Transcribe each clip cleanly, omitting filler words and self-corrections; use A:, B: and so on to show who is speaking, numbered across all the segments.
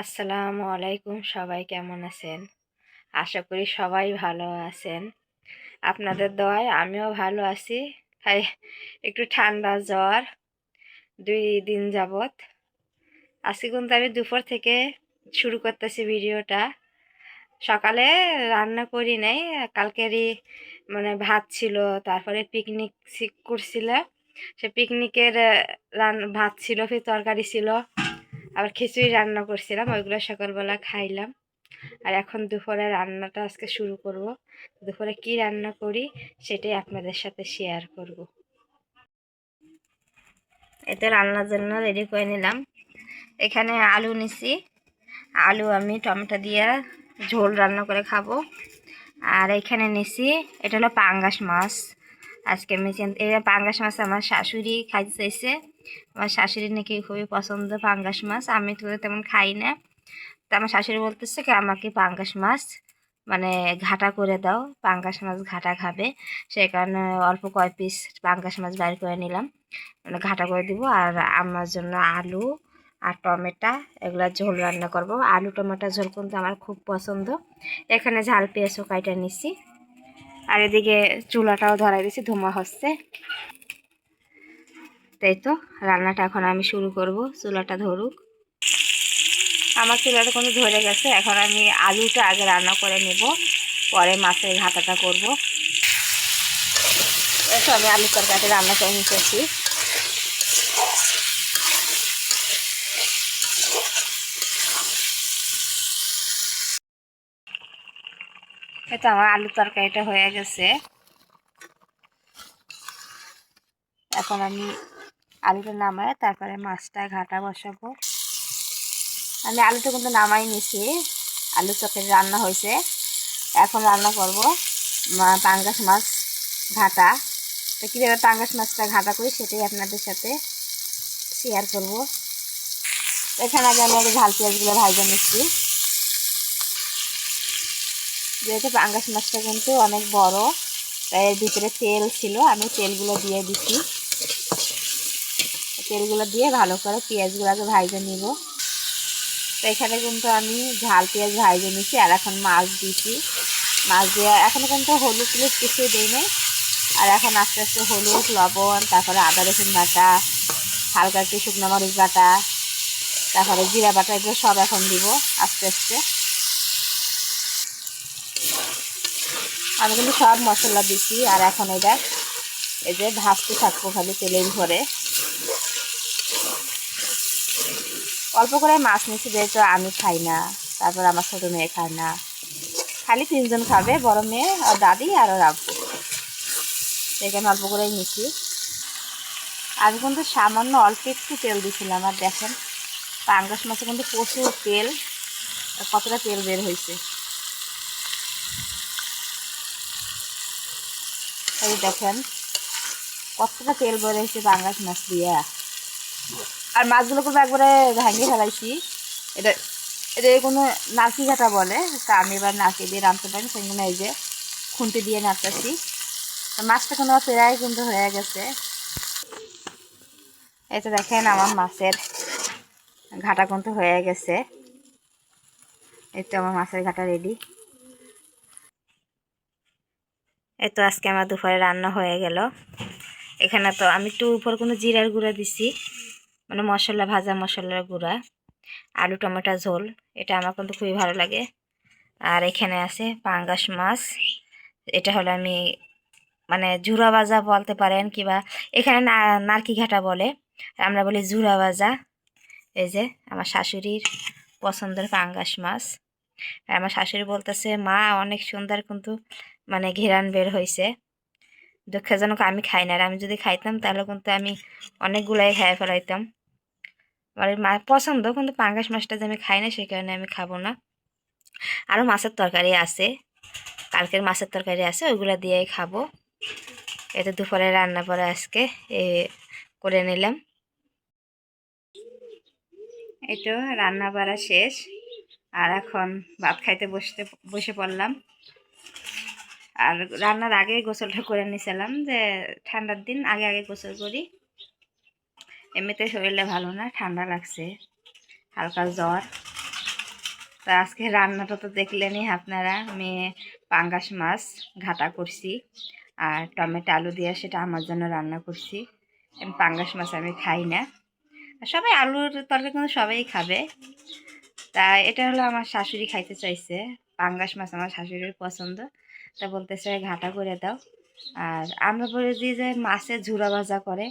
A: আসসালামু আলাইকুম, সবাই কেমন আছেন? আশা করি সবাই ভালো আছেন। আপনাদের দোয়ায় আমিও ভালো আছি। তাই একটু ঠান্ডা জ্বর 2 দিন যাবত। আজকে কিন্তু আমি দুপুর থেকে শুরু করতেছি ভিডিওটা। সকালে রান্না করি নাই, কালকেরই মানে ভাত ছিল, তারপরে পিকনিক করছিল। সে পিকনিকের ভাত ছিল, ফির তরকারি ছিল, আবার খিচুড়ি রান্না করছিলাম, ওইগুলো সকালবেলা খাইলাম। আর এখন দুপুরে রান্নাটা আজকে শুরু করব। দুপুরে কি রান্না করি সেটাই আপনাদের সাথে শেয়ার করব। এতে রান্নার জন্য রেডি করে নিলাম। এখানে আলু নিছি, আলু আমি টমেটো দিয়ে ঝোল রান্না করে খাবো। আর এখানে নিছি, এটা হলো পাঙ্গাস মাছ। আজকে আমি এই পাঙ্গাস মাছ আমার শাশুড়ি খাইতে চাইছে। আমার শাশুড়ি নাকি খুবই পছন্দ পাঙ্গাস মাছ, আমি তো তেমন খাই না। তা আমার শাশুড়ি বলতেছে কি আমাকে পাঙ্গাস মাছ মানে ঘাটা করে দাও, পাঙ্গাস মাছ ঘাটা খাবে। সেই কারণে অল্প কয় পিস পাঙ্গাস মাছ বাইর করে নিলাম, মানে ঘাটা করে দিব। আর আমার জন্য আলু আর টমেটো এগুলা ঝোল রান্না করব। আলু টমেটো ঝোল কিন্তু আমার খুব পছন্দ। এখানে ঝাল পেঁয়াজও কাইটা নিছি। আর এদিকে চুলাটাও ধরাই দিছি, ধোঁয়া হচ্ছে। তাই তো রান্নাটা এখন আমি শুরু করব। চুলাটা ধরুক। আমার চুলাটা কিন্তু ধরে গেছে। এখন আমি আলুটা আগে রান্না করে নেব, পরে মাছের ঘাটাটা করব। এসো আমি আলু তরকারিটা রান্না করে নিতেছি। এটা আমার আলু তরকারিটা হয়ে গেছে। এখন আমি আলুটা নামাই তারপরে মাছটা ঘাটা বসাবো। আমি আলুটা কিন্তু নামাই নিছি, আলু তরকারি রান্না হয়েছে। এখন রান্না করব পাঙ্গাস মাছ ঘাটা। তো কীভাবে পাঙ্গাস মাছটা ঘাটা করি সেটাই আপনাদের সাথে শেয়ার করব। এখানে আগে আমি ঝাল পেঁয়াজগুলো ভাজা নিচ্ছি। যেহেতু পাঙ্গাস মাছটা কিন্তু অনেক বড়, তাই এর ভিতরে তেল ছিল, আমি তেলগুলো দিয়ে দিচ্ছি। তেলগুলো দিয়ে ভালো করে পেঁয়াজগুলোকে ভাজা নিব। তো এখানে কিন্তু আমি ঝাল পেঁয়াজ ভাজে নিচ্ছি। আর এখন মাছ দিচ্ছি। মাছ দিয়ে এখন কিন্তু হলুদ টুলুদ কিছুই দিই নাই। আর এখন আস্তে আস্তে হলুদ লবণ, তারপরে আদা রসুন বাটা, হালকা একটু শুকনো মরিচ বাটা, তারপরে জিরা বাটা, এগুলো সব এখন দিব আস্তে আস্তে। আমি কিন্তু সব মশলা দিচ্ছি। আর এখন এটা এই যে ভাজতে থাকবো খালি তেলের ভরে। অল্প করে মাছ নিচ্ছি, যেহেতু আমি খাই না, তারপর আমার ছোটো মেয়ে খায় না, খালি 3জন খাবে, বড় মেয়ে আর দাদি আর ওর আব্বু। সেখানে অল্প করেই নিচ্ছি। আমি কিন্তু সামান্য অল্প একটু তেল দিয়েছিলাম। আর দেখেন পাঙ্গাস মাছে কিন্তু প্রচুর তেল, কতটা তেল বের হয়েছে এই দেখেন, কতটা তেল বের হয়েছে পাঙ্গাস মাছ দিয়ে। আর মাছগুলো কিন্তু একবারে ভেঙে ফেলাইছি। এটা এটা কোনো নারকি ঘাটা বলে, তা আমি এবার নারকি দিয়ে রাঁধতে পারি, সেখানে এই যে খুন্তি দিয়ে নাড়তেছি। মাছটা কোনো প্রায় কিন্তু হয়ে গেছে। এই তো দেখেন আমার মাছের ঘাটা কিন্তু হয়ে গেছে। এই তো আমার মাছের ঘাটা রেডি। এই তো আজকে আমার দুপুরে রান্না হয়ে গেল। এখানে তো আমি একটু উপর কোনো জিরার গুঁড়া দিছি, মানে মশলা, ভাজা মশলার গুঁড়া। আলু টমেটো ঝোল, এটা আমার কিন্তু খুবই ভালো লাগে। আর এখানে আছে পাঙ্গাস মাছ। এটা হলো আমি মানে ঝুরা ভাজা বলতে পারেন, কিবা এখানে নারকি ঘাটা বলে, আমরা বলি ঝুরা ভাজা। এই যে আমার শাশুড়ির পছন্দের পাঙ্গাস মাছ। আর আমার শাশুড়ি বলতেছে মা অনেক সুন্দর কিন্তু মানে ঘেরান বের হয়েছে। দুঃখজনক আমি খাই না, আর আমি যদি খাইতাম তাহলে কিন্তু আমি অনেকগুলাই খেয়ে ফেলাইতাম। আমার মা পছন্দ, কিন্তু পাঙ্গাস মাছটা যে আমি খাই না সেই কারণে আমি খাবো না। আরও মাছের তরকারি আছে, কালকের মাছের তরকারি আছে, ওইগুলো দিয়েই খাবো। এতে দুপুরে রান্না করে আজকে করে নিলাম। এই তো রান্না বাড়া শেষ। আর এখন ভাত খাইতে বসে পড়লাম। আর রান্নার আগে গোসলটা করে নিয়েছিলাম, যে ঠান্ডার দিন আগে আগে গোসল করি। এমনিতে শরীরটা ভালো না, ঠান্ডা লাগছে, হালকা জ্বর। তা আজকে রান্নাটা তো দেখলেনই আপনারা, মেয়ে পাঙ্গাস মাছ ঘাটা করছি আর টমেটো আলু দিয়ে সেটা আমার জন্য রান্না করছি। পাঙ্গাস মাছ আমি খাই না, সবাই আলুর তরকারি কিন্তু সবাই খাবে। তা এটা হলো আমার শাশুড়ি খাইতে চাইছে, পাঙ্গাস মাছ আমার শাশুড়ির পছন্দ, তা বলতেছে ঘাটা করে দাও। আর আমরা বলেছি যে মাছের ঝুরা ভাজা করে,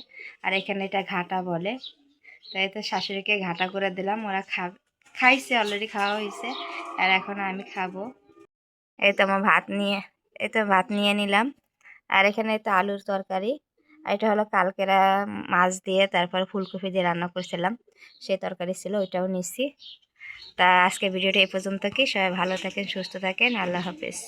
A: আর এখানে এটা ঘাটা বলে। তাই তো শাশুড়িকে ঘাটা করে দিলাম, ওরা খাইছে, অলরেডি খাওয়া হয়েছে, আর এখন আমি খাবো। এই তো আমার ভাত নিয়ে, এই তো ভাত নিয়ে নিলাম। আর এখানে তো আলুর তরকারি, আর এটা হলো কালকেরা মাছ দিয়ে তারপর ফুলকপি দিয়ে রান্না করছিলাম, সেই তরকারি ছিল, ওইটাও নিচ্ছি। তা আজকে ভিডিওটা এই পর্যন্ত, কি সবাই ভালো থাকেন, সুস্থ থাকেন, আল্লাহ হাফেজ।